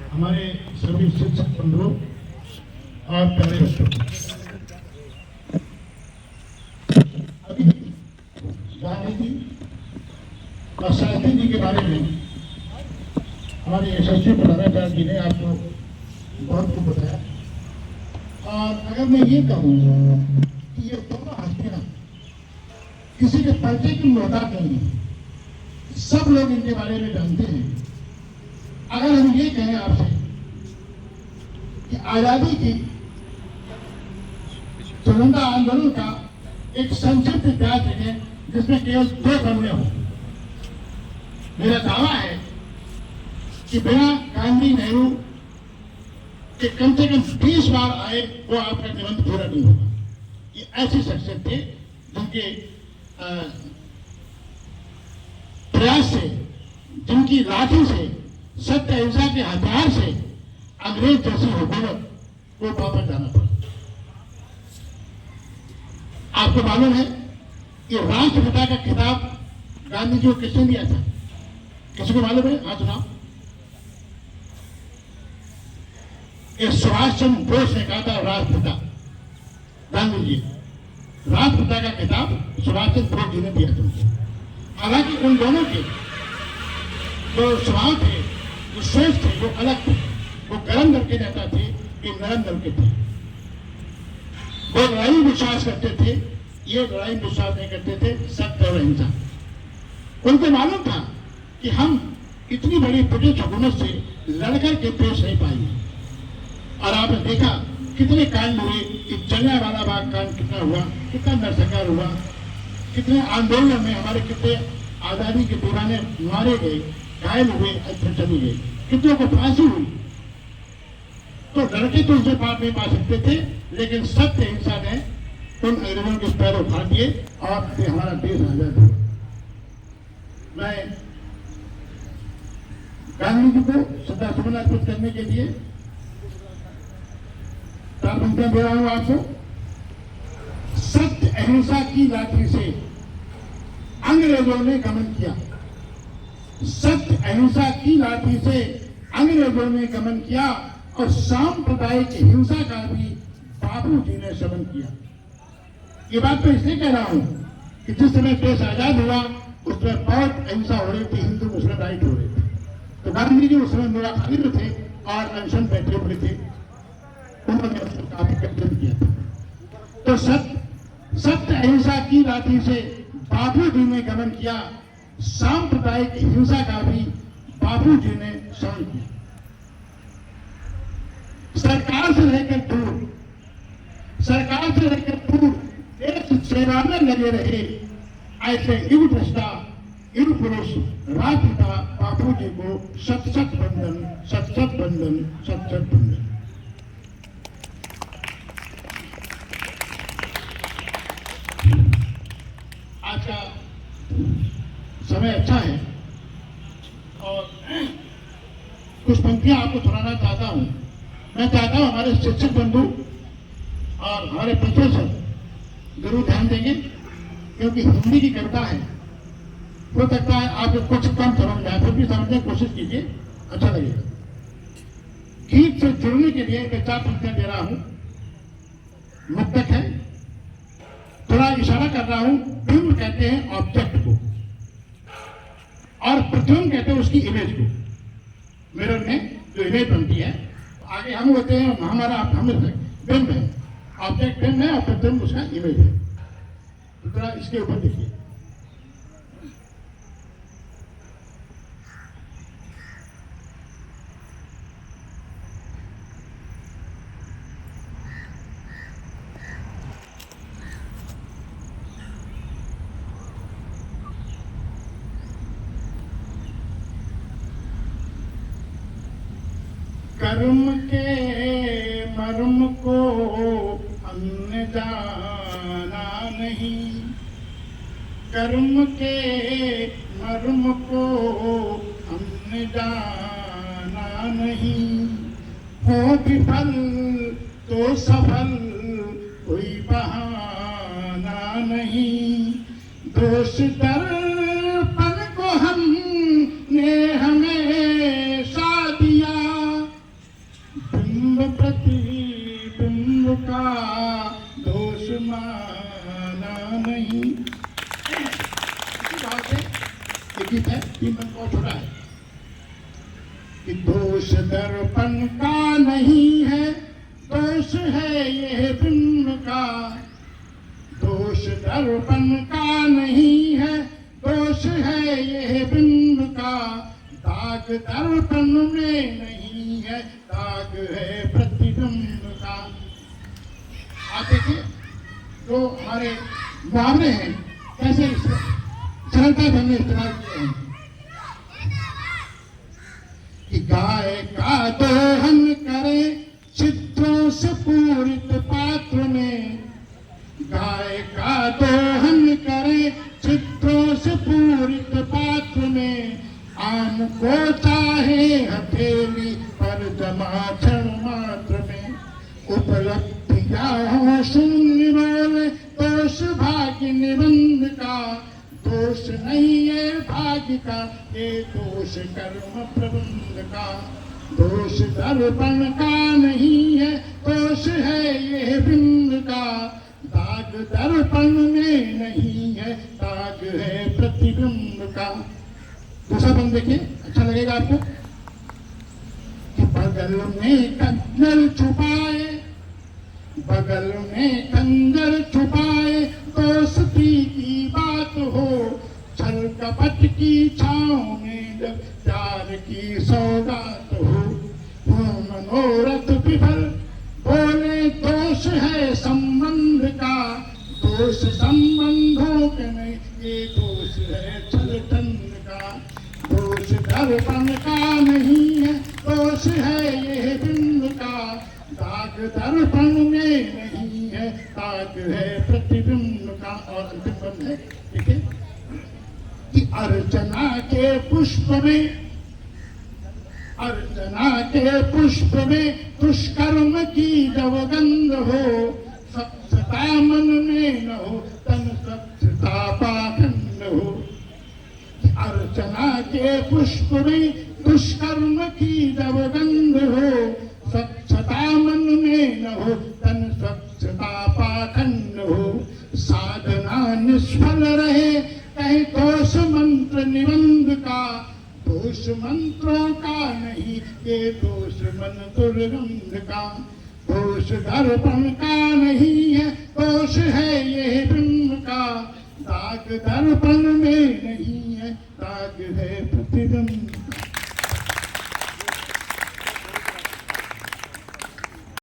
हमारे सभी शिक्षक बंधुओं और प्यारे बच्चों, अभी गांधी जी और शास्त्री जी के बारे में हमारे यशस्वी प्रधानाचार्य जी ने आपको बहुत कुछ बताया। और अगर मैं ये कहूँ कि ये दोनों हस्तियां किसी के परिचय की मोहताज नहीं है, सब लोग इनके बारे में जानते हैं। अगर हम ये कहें आपसे कि आजादी की स्वतंत्रता आंदोलन का एक संक्षिप्त इतिहास देखें जिसमें केवल 2 कमरे हों, मेरा दावा है कि बिना गांधी नेहरू के कम से कम 20 बार आए वो आपका निबंध पूरा नहीं होगा। ये ऐसे शख्सियत थे जिनके प्रयास से, जिनकी लाठी से, सत्य अहिंसा के हथियार से अंग्रेज जैसी हुकूमत को वापस जाना पड़ा। आपको मालूम है कि राष्ट्रपिता का खिताब गांधी जी को किसने दिया था? किसी को मालूम है? हाथ उठाओ। ये सुभाष चंद्र बोस ने कहा था राष्ट्रपिता गांधी जी। राष्ट्रपिता का खिताब सुभाष चंद्र बोस जी ने दिया था। हालांकि उन दोनों के जो स्वभाव थे, जो सोच थे, वो अलग थे। वो गर्म दल के नेता थे, ये नरम दल के थे। वो लड़ाई में विश्वास करते थे, ये लड़ाई में विश्वास नहीं करते थे, सत्य और अहिंसा। उनको मालूम था कि हम इतनी बड़ी ब्रिटिश हुकूमत से लड़कर के पेश नहीं पाएंगे। और आपने देखा कितने कांड हुए, जलियांवाला बाग कांड कितना हुआ, कितना नरसंहार हुआ, कितने आंदोलन में हमारे कितने आजादी के दीवाने मारे गए, घायल हुए, चले गए, कितनों को फांसी हुई। तो लड़के तो उसे पार नहीं पा सकते थे, लेकिन सत्य अहिंसा ने उन अंग्रेजों के पैरों उठा दिए और हमारा देश आजाद हुआ। मैं गांधी जी को श्रद्धासुमन अर्पित करने के लिए 4 पंक्तियां दे रहा हूं आपको। सत्य अहिंसा की लाठी से अंग्रेजों ने गमन किया। सत्य अहिंसा की लाठी से अंग्रेजों ने गमन किया और सांप्रदायिक हिंसा का भी बापू जी ने शमन किया। ये बात तो इसलिए कह रहा हूं कि जिस समय देश आजाद हुआ उसमें बहुत अहिंसा हो रही थी, हिंदू मुस्लिम राइट हो रहे थे। तो गांधी जी उस समय मेरा खाली में थे और अनशन बैठे हुए थे, उन्होंने काफी कंट्रोल किया था। तो सत्य अहिंसा की लाठी से बापू जी ने गमन किया, सांप्रदायिक हिंसा का भी बापू जी ने शमन किया। सरकार से रहकर दूर देश सेवा में लगे रहे ऐसे युग दृष्टा, युग पुरुष राष्ट्रपिता बापू जी को शत शत बंधन, शत शत बंधन, शत शत बंधन। आज का समय अच्छा है और कुछ पंक्तियां आपको सुनाना चाहता हूं। मैं चाहता हूं हमारे शिक्षक बंधु और हमारे प्रोफेसर जरूर ध्यान देंगे, क्योंकि हिंदी की कविता है, हो सकता है आपको कुछ कम समझ में आए, फिर भी समझने की कोशिश कीजिए, अच्छा लगेगा। गीत से जुड़ने के लिए मैं 4 पंक्तियां दे रहा हूं। मुक्तक है, थोड़ा इशारा कर रहा हूं। बिंब कहते हैं ऑब्जेक्ट को और प्रतिबिंब कहते हैं उसकी इमेज को। मिरर में जो इमेज बनती है, आगे हम होते हैं, हमारा हम बिंब है, ऑब्जेक्ट बिंब है और प्रतिबिंब उसका इमेज है। तो थोड़ा इसके ऊपर देखिए। कर्म के मर्म को हमने जाना नहीं, कर्म के मर्म को हमने जाना नहीं। हो विफल तो सफल कोई बहाना नहीं। दोष दर्पण को हमने गीत है, 3 बंद को छोड़ा है कि दोष दर्पण का नहीं है, दोष है ये बिंब का। दोष दर्पण का नहीं है, दोष है ये बिंब का। दाग दर्पण में नहीं है, दाग है प्रतिबिंब का। आप देखिए जो हमारे मुहावरे हैं कैसे सरलता ढंग में इस्तेमाल किए हैं कि गाय का दोहन करे चित्रों से पूरित पात्र में। गाय का दोहन करे चित्रों से पूरित पात्र में। आम को चाहे हथेली पर जमा क्षण मात्र में। उपलब्धियां हो शून्य बोले दोष भाग्य निबंध का। दोष नहीं है भाग्य का, ये दोष कर्म प्रबंध का। दोष दर्पण का नहीं है, दोष है ये बिंब का। दाग दर्पण में नहीं है, दाग है प्रतिबिंब का। दूसरा बंद देखिए, अच्छा लगेगा आपको कि बगल में कंजर छुपाए, बगल में कंजर छुपाए दोस्ती की बात हो। छल कपट की छाँव में जब प्यार की सौगात हो। मनोरथ विफल बोले दोष है संबंध का। दोष संबंधों के नहीं, ये दोष है छल चंद का। दोष दर्पण का नहीं है, दोष है ये बिंब का। दाग दर्पण में नहीं है, दाग है प्रतिबिंब का। और अंतिम बंद है, ठीक है, कि अर्चना के पुष्प में, अर्चना के पुष्प में दुष्कर्म की जब गंध हो। स्वच्छता मन में न हो, तन स्वच्छता पाखंड हो। अर्चना के पुष्प में दुष्कर्म की जब गंध हो। स्वच्छता मन में न हो, तन स्वच्छता पाखंड हो। साधना निष्फल रहे कहीं दोष मंत्र निबंध का। दोष मंत्रों का नहीं, ये दोष मन दुर्गंध का। दोष दर्पण का नहीं है, दोष है ये बिंब का। दाग दर्पण में नहीं है, दाग है प्रतिबिंब